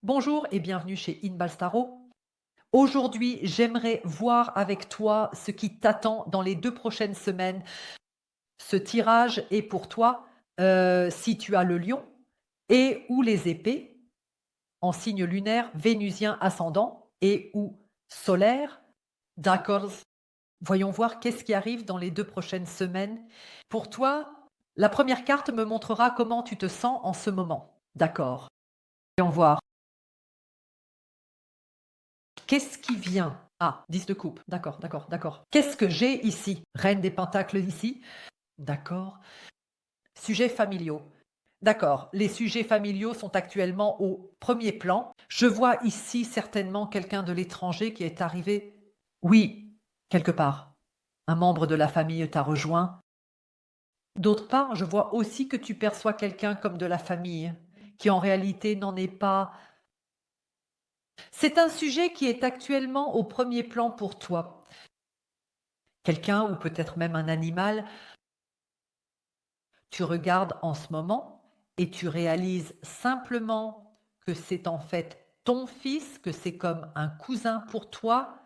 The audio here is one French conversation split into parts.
Bonjour et bienvenue chez Inbal Tarot. Aujourd'hui, j'aimerais voir avec toi ce qui t'attend dans les 2 prochaines semaines. Ce tirage est pour toi, si tu as le lion et ou les épées en signe lunaire, vénusien, ascendant et ou solaire. D'accord. Voyons voir qu'est-ce qui arrive dans les 2 prochaines semaines. Pour toi, la première carte me montrera comment tu te sens en ce moment. D'accord. Voyons voir. Qu'est-ce qui vient? Ah, 10 de coupe. D'accord, d'accord, d'accord. Qu'est-ce que j'ai ici? Reine des pentacles ici. D'accord. Sujets familiaux. D'accord. Les sujets familiaux sont actuellement au premier plan. Je vois ici certainement quelqu'un de l'étranger qui est arrivé. Oui, quelque part. Un membre de la famille t'a rejoint. D'autre part, je vois aussi que tu perçois quelqu'un comme de la famille, qui en réalité n'en est pas. C'est un sujet qui est actuellement au premier plan pour toi. Quelqu'un ou peut-être même un animal, tu regardes en ce moment et tu réalises simplement que c'est en fait ton fils, que c'est comme un cousin pour toi.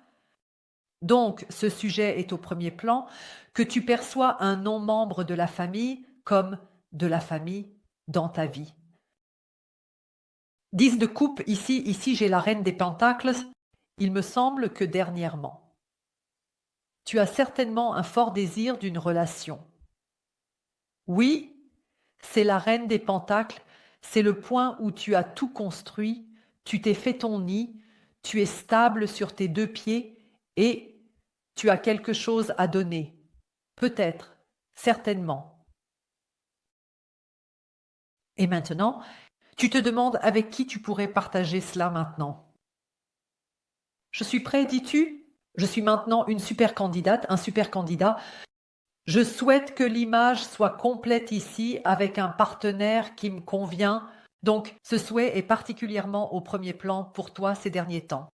Donc, ce sujet est au premier plan, que tu perçois un non-membre de la famille comme de la famille dans ta vie. 10 de coupe, ici j'ai la reine des pentacles. Il me semble que dernièrement, tu as certainement un fort désir d'une relation. Oui, c'est la reine des pentacles, c'est le point où tu as tout construit, tu t'es fait ton nid, tu es stable sur tes 2 pieds et tu as quelque chose à donner. Peut-être, certainement. Et maintenant, tu te demandes avec qui tu pourrais partager cela maintenant. Je suis prêt, dis-tu? Je suis maintenant une super candidate, un super candidat. Je souhaite que l'image soit complète ici avec un partenaire qui me convient. Donc, ce souhait est particulièrement au premier plan pour toi ces derniers temps.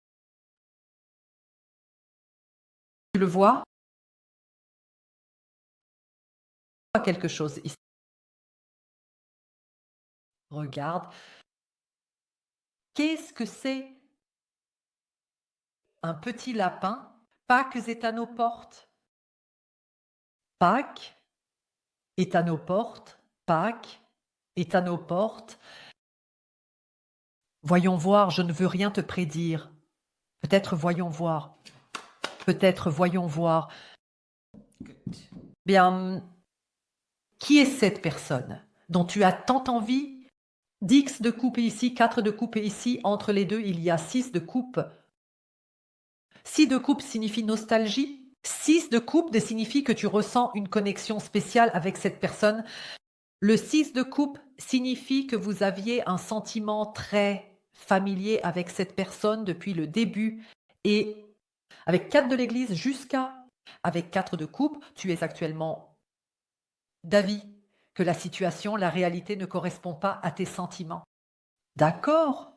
Tu le vois? Quelque chose ici. Regarde. Qu'est-ce que c'est? Un petit lapin. Pâques est à nos portes. Pâques est à nos portes. Pâques est à nos portes. Voyons voir, je ne veux rien te prédire. Peut-être voyons voir. Peut-être voyons voir. Bien, qui est cette personne dont tu as tant envie? 10 de coupe ici, 4 de coupe ici, entre les deux, il y a 6 de coupe. 6 de coupe signifie nostalgie. 6 de coupe signifie que tu ressens une connexion spéciale avec cette personne. Le 6 de coupe signifie que vous aviez un sentiment très familier avec cette personne depuis le début. Et avec 4 de l'église jusqu'à... Avec 4 de coupe, tu es actuellement d'avis que la situation, la réalité ne correspond pas à tes sentiments. D'accord.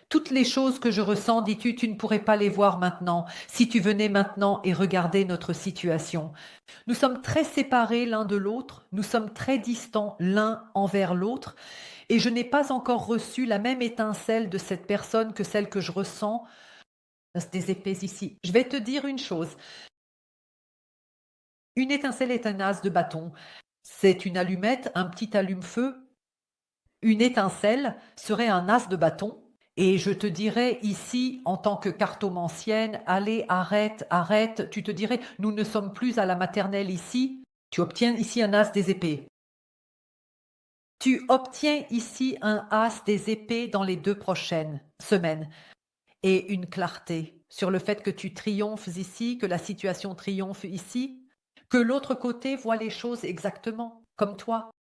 Toutes les choses que je ressens, dis-tu, tu ne pourrais pas les voir maintenant, si tu venais maintenant et regarder notre situation. Nous sommes très séparés l'un de l'autre, nous sommes très distants l'un envers l'autre, et je n'ai pas encore reçu la même étincelle de cette personne que celle que je ressens des épées ici. Je vais te dire une chose. Une étincelle est un as de bâton. C'est une allumette, un petit allume-feu. Une étincelle serait un as de bâton. Et je te dirais ici, en tant que cartomancienne, allez, arrête, arrête. Tu te dirais, nous ne sommes plus à la maternelle ici. Tu obtiens ici un as des épées. Tu obtiens ici un as des épées dans les 2 prochaines semaines. Et une clarté sur le fait que tu triomphes ici, que la situation triomphe ici, que l'autre côté voit les choses exactement comme toi.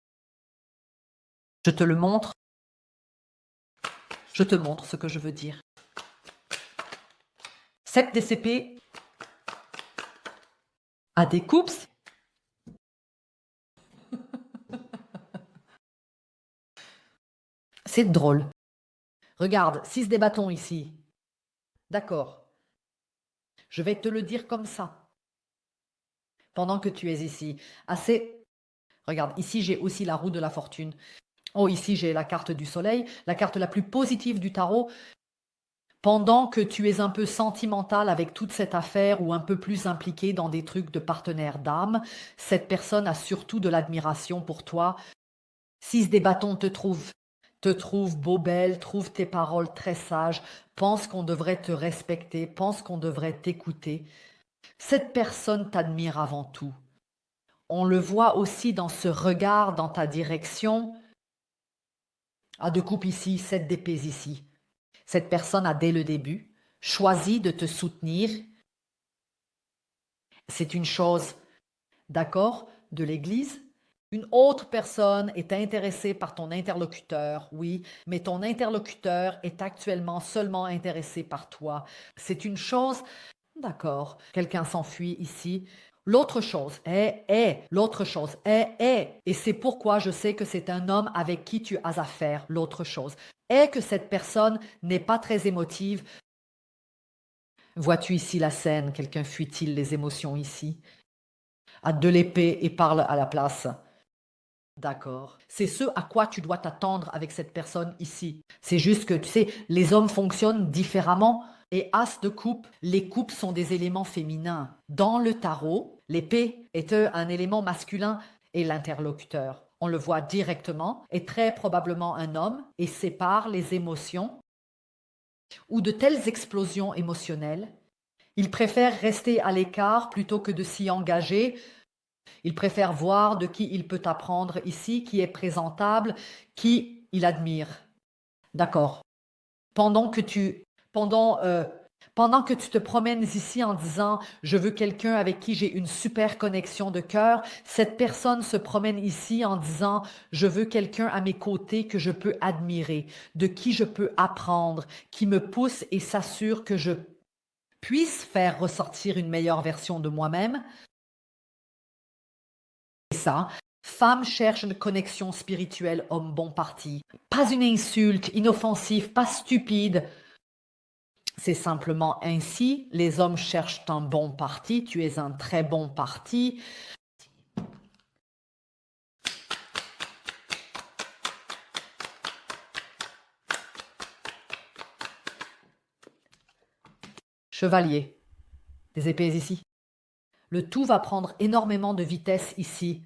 Je te le montre. Je te montre ce que je veux dire. 7 des épées à des coupes. C'est drôle. Regarde, 6 des bâtons ici. D'accord. Je vais te le dire comme ça. Pendant que tu es ici. Assez. Regarde, ici j'ai aussi la roue de la fortune. Oh, ici j'ai la carte du soleil, la carte la plus positive du tarot. Pendant que tu es un peu sentimental avec toute cette affaire ou un peu plus impliqué dans des trucs de partenaire d'âme, cette personne a surtout de l'admiration pour toi. 6 des bâtons te trouve beau, belle, trouve tes paroles très sages, pense qu'on devrait te respecter, pense qu'on devrait t'écouter. Cette personne t'admire avant tout. On le voit aussi dans ce regard dans ta direction. De coupe ici, 7 d'épées ici. Cette personne a dès le début choisi de te soutenir. C'est une chose, d'accord, de l'Église. Une autre personne est intéressée par ton interlocuteur, oui, mais ton interlocuteur est actuellement seulement intéressé par toi. C'est une chose, d'accord, quelqu'un s'enfuit ici. L'autre chose et c'est pourquoi je sais que c'est un homme avec qui tu as affaire, l'autre chose, est que cette personne n'est pas très émotive. Vois-tu ici la scène, quelqu'un fuit-il les émotions ici? A de l'épée et parle à la place. D'accord. C'est ce à quoi tu dois t'attendre avec cette personne ici. C'est juste que, tu sais, les hommes fonctionnent différemment. Et as de coupe, les coupes sont des éléments féminins. Dans le tarot, l'épée est un élément masculin et l'interlocuteur, on le voit directement, est très probablement un homme et sépare les émotions ou de telles explosions émotionnelles. Il préfère rester à l'écart plutôt que de s'y engager. Il préfère voir de qui il peut apprendre ici, qui est présentable, qui il admire. D'accord. Pendant que tu te promènes ici en disant « je veux quelqu'un avec qui j'ai une super connexion de cœur », cette personne se promène ici en disant « je veux quelqu'un à mes côtés que je peux admirer, de qui je peux apprendre, qui me pousse et s'assure que je puisse faire ressortir une meilleure version de moi-même ». Et ça, femme cherche une connexion spirituelle, homme bon parti. Pas une insulte, inoffensive, pas stupide. C'est simplement ainsi, les hommes cherchent un bon parti, tu es un très bon parti. Chevalier, des épées ici. Le tout va prendre énormément de vitesse ici.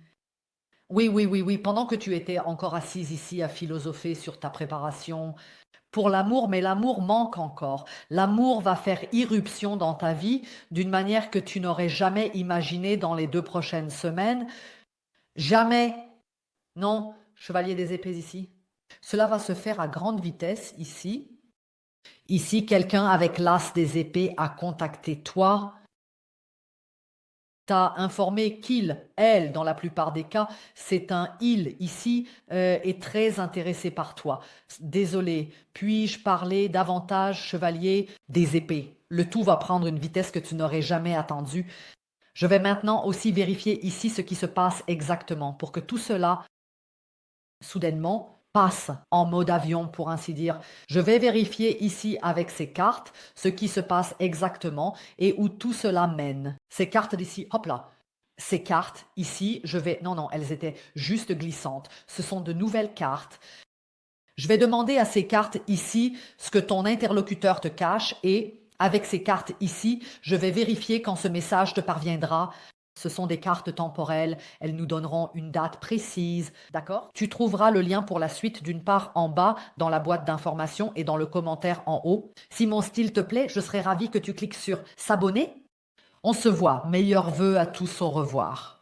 Oui, pendant que tu étais encore assise ici à philosopher sur ta préparation pour l'amour, mais l'amour manque encore. L'amour va faire irruption dans ta vie d'une manière que tu n'aurais jamais imaginé dans les 2 prochaines semaines. Jamais. Non, chevalier des épées ici. Cela va se faire à grande vitesse ici. Ici, quelqu'un avec l'as des épées a contacté toi. T'a informé qu'il, elle, dans la plupart des cas, c'est un il ici, est très intéressé par toi. Désolé, puis-je parler davantage, chevalier, des épées? Le tout va prendre une vitesse que tu n'aurais jamais attendue. Je vais maintenant aussi vérifier ici ce qui se passe exactement pour que tout cela, soudainement, passe en mode avion, pour ainsi dire. Je vais vérifier ici avec ces cartes ce qui se passe exactement et où tout cela mène. Ces cartes d'ici, hop là. Ces cartes ici, non, elles étaient juste glissantes. Ce sont de nouvelles cartes. Je vais demander à ces cartes ici ce que ton interlocuteur te cache et avec ces cartes ici, je vais vérifier quand ce message te parviendra. Ce sont des cartes temporelles, elles nous donneront une date précise, d'accord? Tu trouveras le lien pour la suite d'une part en bas dans la boîte d'informations et dans le commentaire en haut. Si mon style te plaît, je serais ravie que tu cliques sur s'abonner. On se voit, meilleurs vœux à tous, au revoir.